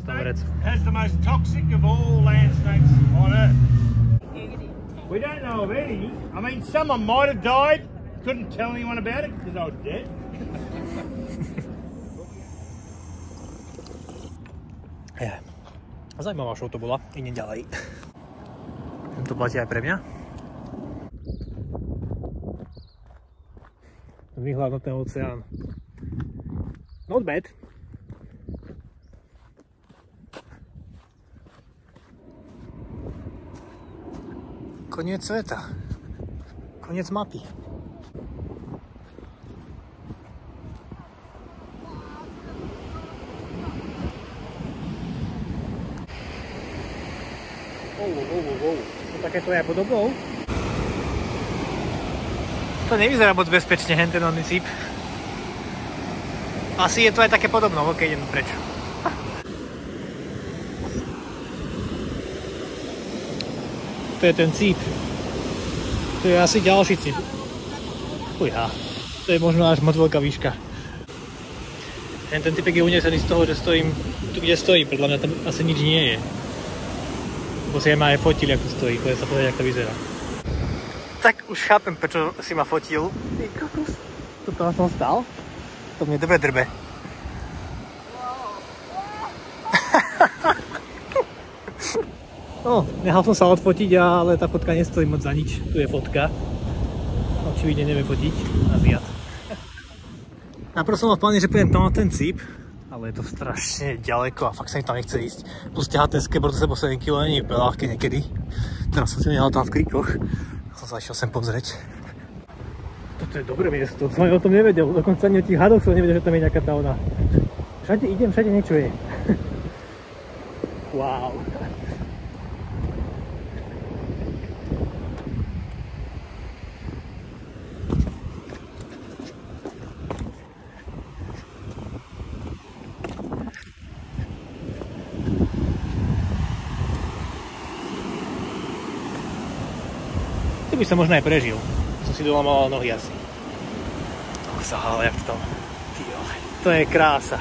snake has the most toxic of all land snakes on earth. We don't know of any. I mean, someone might have died. Couldn't tell anyone about it because I was dead. Zajímavá show to bola. Idem ďalej. To platí aj pre mňa. Vyhľad na ten oceán. Not bad. Koniec sveta. Koniec mapy. To takéto je podobou. To nevyzerá moc bezpečne, ten oný cíp. Asi je to aj také podobno, ok, idem preč. To je ten cíp. To je asi ďalší cíp. Ujá, to je možno až moc veľká výška. Ten typek je unesený z toho, že stojím tu, kde stojím. Podľa mňa tam asi nič nie je. Bo si ma aj fotil, ako stojí. Poďme sa povedať, ako to vyzerá. Tak už chápem, prečo si ma fotil. Ty kokos. Toto som stál? To mne dobre drbe. No, nechal som sa odfotiť, ale tá fotka nestojí moc za nič. Tu je fotka. Očividne nevie fotiť. Aziat. Najprv som mal v pláne, že pôjdem tam na ten cíp. Ale je to strašne ďaleko a fakt sa mi tam nechce ísť. Plus ťahať ten skateboard za sebou 7 kg nie je ľahké niekedy. Teraz som si nehal tam v kríkoch. Som sa išiel sem pozrieť. Toto je dobré miesto, som o tom nevedel. Dokonca ani o tých hadoch som nevedel, že tam je nejaká tá ona. Všade idem, všade niečo je. Wow. To by som možno aj prežil. Som si dolamal nohy asi. Ale jak to tam... To je krása.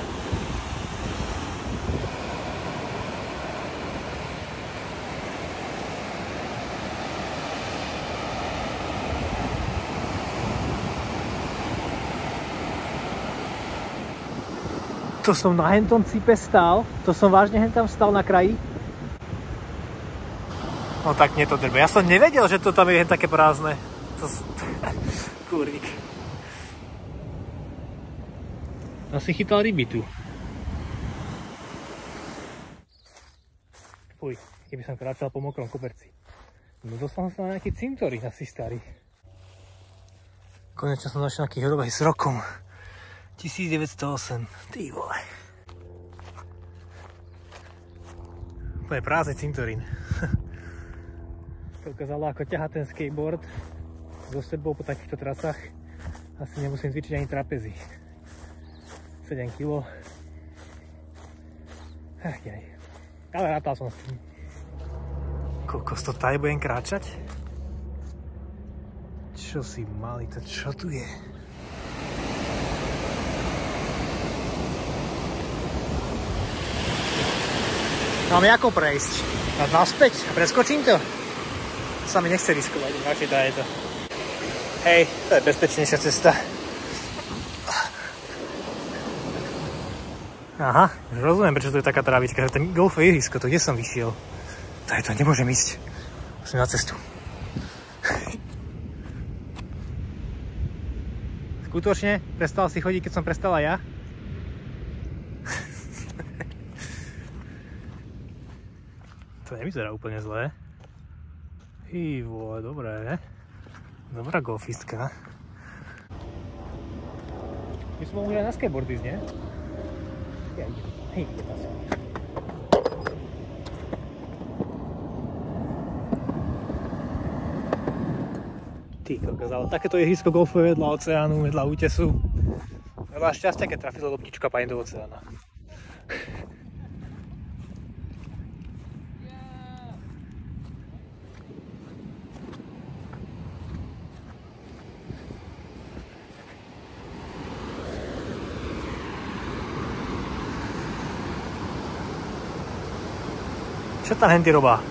To som na hentom cipe stál. To som vážne hentam stál na kraji. No tak mne to drbe. Ja som nevedel, že to tam je také prázdne. Kúrnik. Asi chytal ryby tu. Fuj, keby som kráčal po mokrom koberci. No dostal som sa na nejaký cintorín asi starý. Konečne som našiel nejaký hrobaj s rokom. 1908. Ty vole. To je prázdny cintorín. To ukázalo, ako ťahá ten skateboard so sebou po takýchto trasách. Asi nemusím cvičiť ani trapezy. 7 kg. Ale rátal som s tým. Kokos, to tady budem kráčať? Čo si malý, to čo tu je? Mám ako prejsť? Naspäť a preskočím to? Sa mi nechce riskovať, radšej dá je to. Hej, to je bezpečnejšia cesta. Aha, už rozumiem, prečo to je taká trávička, že ten golfové ihrisko, to kde som vyšiel? Tady to nemôžem ísť. Musím na cestu. Skutočne? Prestal si chodiť, keď som prestala ja? To nevyzerá úplne zlé. Vole, dobré. Dobrá golfistka. My sme mohli aj na skateboard ísť, nie? Hej, je to asi. Ty kokos, ale takéto ihrisko golfové vedľa oceánu, vedľa útesu. Veľa šťastia, keď trafilo loptičku a padne do oceána. Čo tam henty robá?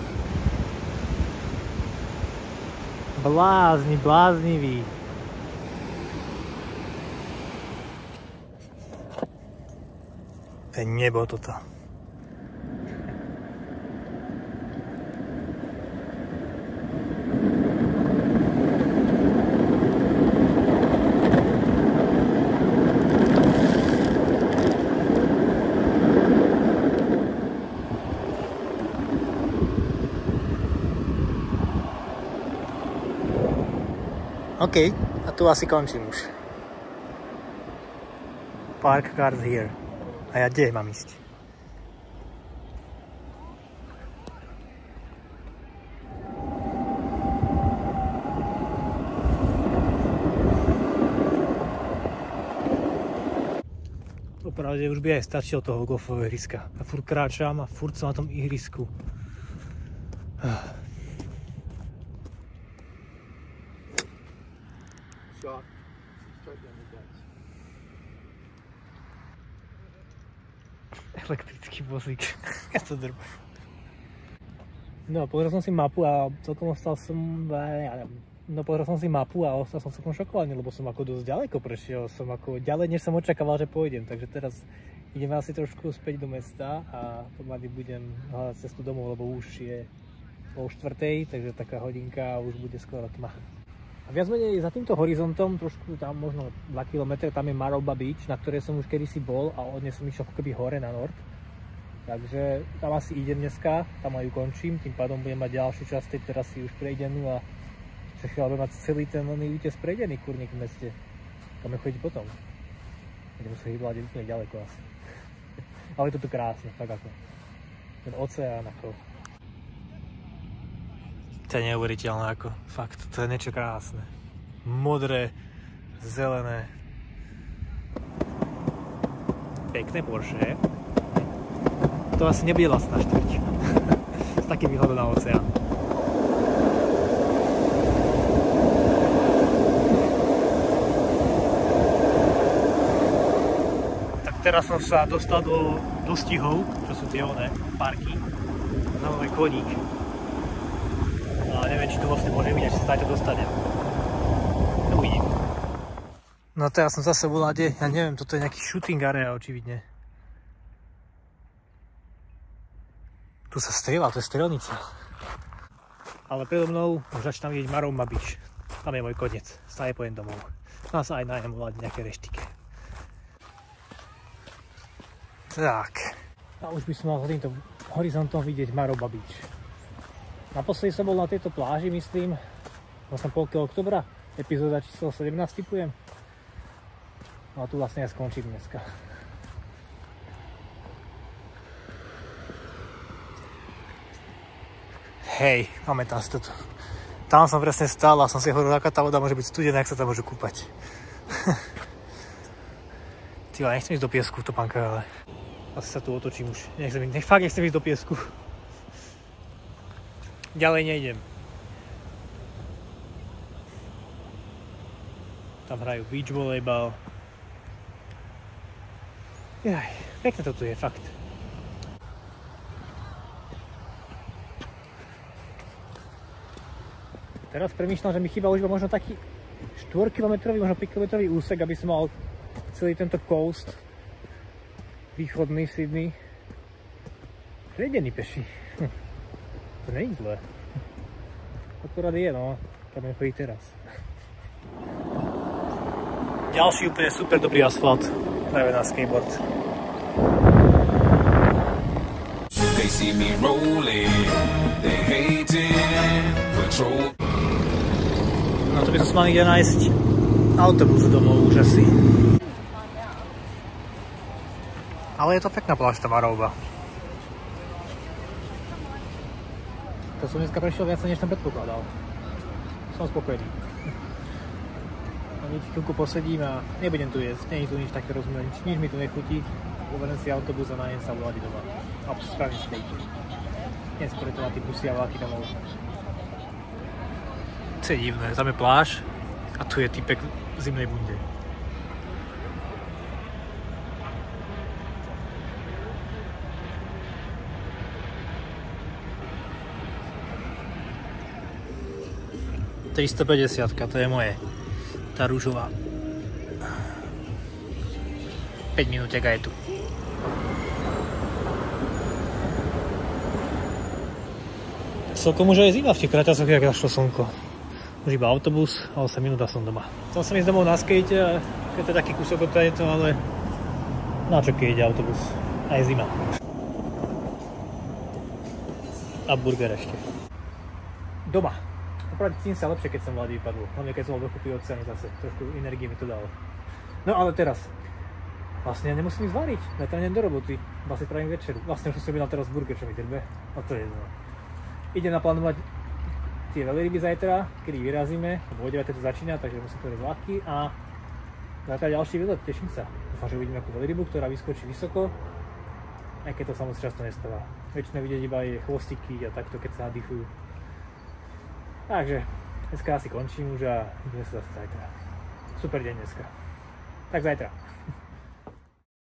Bláznivý. To je nebo toto. OK, a tu asi končím už. Park cars here. A ja kde mám ísť? Popravde už by aj stačilo toho golfového ihriska. A furt kráčam a furt som na tom ihrisku. Elektrický vozík. Ja to drb. No, pozrel som si mapu a celkom ostal som... pozrel som si mapu a ostal som celkom šokovaný, lebo som ako dosť ďaleko prešiel. Som ako ďalej, než som očakával, že pôjdem. Takže teraz idem asi trošku späť do mesta a pomaly budem hľadať cestu domov, lebo už je po 4:00, takže taká hodinka a už bude skoro tma. A viac menej za týmto horizontom, trošku tam možno 2 km, tam je Maroubah Beach, na ktorej som už kedysi bol a od nej som išiel ako keby hore na nord. Takže tam asi idem dneska, tam aj končím, tým pádom budem mať ďalšiu časť tej trasy už prejdenú a Čechiaľ budem mať celý ten útes prejdený kurník v meste. Tam je chodiť potom. Budem sa hýbať úplne ďaleko asi. Ale je to tu krásne, fakt ako. Ten oceán ako. To je neuveriteľné ako, fakt, to je niečo krásne. Modré, zelené. Pekné Porsche. To asi nebude vlastná štvrť. S takým výhľadom na oceán. Tak teraz som sa dostal do dostihov, čo sú tie parky. Zaujímavý koník. Ale neviem, či to vlastne môže byť, až sa to dostanem. Uvidím. No teraz som zase v Lade, ja neviem, toto je nejaký shooting area očividne. Tu sa strieľa, to je strelnica. Ale predo mnou už začínam vidieť Maroubah Beach. Tam je môj koniec, stále pojem domov. Tam sa aj nájem v Lade nejaké reštike. Tak. A už by som mal za týmto horizontom vidieť Maroubah Beach. Naposledy som bol na tejto pláži, myslím, vlastne polke oktobra, epizóda číslo 17 typujem. No a tu vlastne ja skončím dneska. Hej, pamätám si toto. Tam som presne stál a som si hovoril, aká tá voda môže byť studená, jak sa tam môžu kúpať. Tyva, nechcem ísť do piesku v topánkach, ale asi sa tu otočím už. Fakt nechcem ísť do piesku. Ďalej nejdem. Tam hrajú beach volejbal. Jaj, pekne to tu je, fakt. Teraz premýšľam, že mi chýba už možno taký 4-kilometrový, možno 5-kilometrový úsek, aby som mal celý tento coast východný Sydney prejdený peši. To nie je zlé. Akurát je, no. Tam je chodí teraz. Ďalší úplne super dobrý asfalt. Práve na skateboard. They see me rolling, they hating, patrol. No to by som mal niekde nájsť autobus domov už asi. Ale je to pekná pláž, tá Maroubah. To som dneska prešiel viac, než som predpokladal. Som spokojný. Chvíľku posedím a nebudem tu jesť, nie je tu nič také rozumné, nič mi tu nechutí. Uvedem si autobus a najem sa v Lade doma. A spravím steak. Neskôr to na tí busy a vláky domov. To je divné, tam je pláž a tu je typek v zimnej bunde. 350, to je moje. Tá rúžová. 5 minútek a je tu. Celkom už aj zima v tých kraťasoch, jak zašlo slnko. Už iba autobus a 8 minút a som doma. Chcel som ísť domov na skate, keď to je taký kúsok od to, ale na čo keď ide autobus? Aj zima. A burger ešte. Doma. Opravdu cítim sa lepšie, keď som mladý vypadol. Hlavne keď som bol dokupy od cenu zase. Trošku energie mi to dalo. No ale teraz. Vlastne nemusím ísť variť. Ja tam idem do roboty. Vlastne pravím večeru. Vlastne už som si objednal teraz burger, čo mi drbe. A to je jedno. Idem naplánovať tie veľryby zajtra, kedy vyrazíme. Lebo o 9 to začína, takže musím povedať vlaky. A zajtra ďalší výlet, teším sa. Dúfam, že uvidím nejakú veľrybu, ktorá vyskočí vysoko. Aj keď to sa moc často nestáva. Väčšinou vidieť iba jej chvostiky a takto, keď sa nadýchujú. Takže dneska asi končím už a ideme sa zase zajtra. Super deň dneska. Tak zajtra.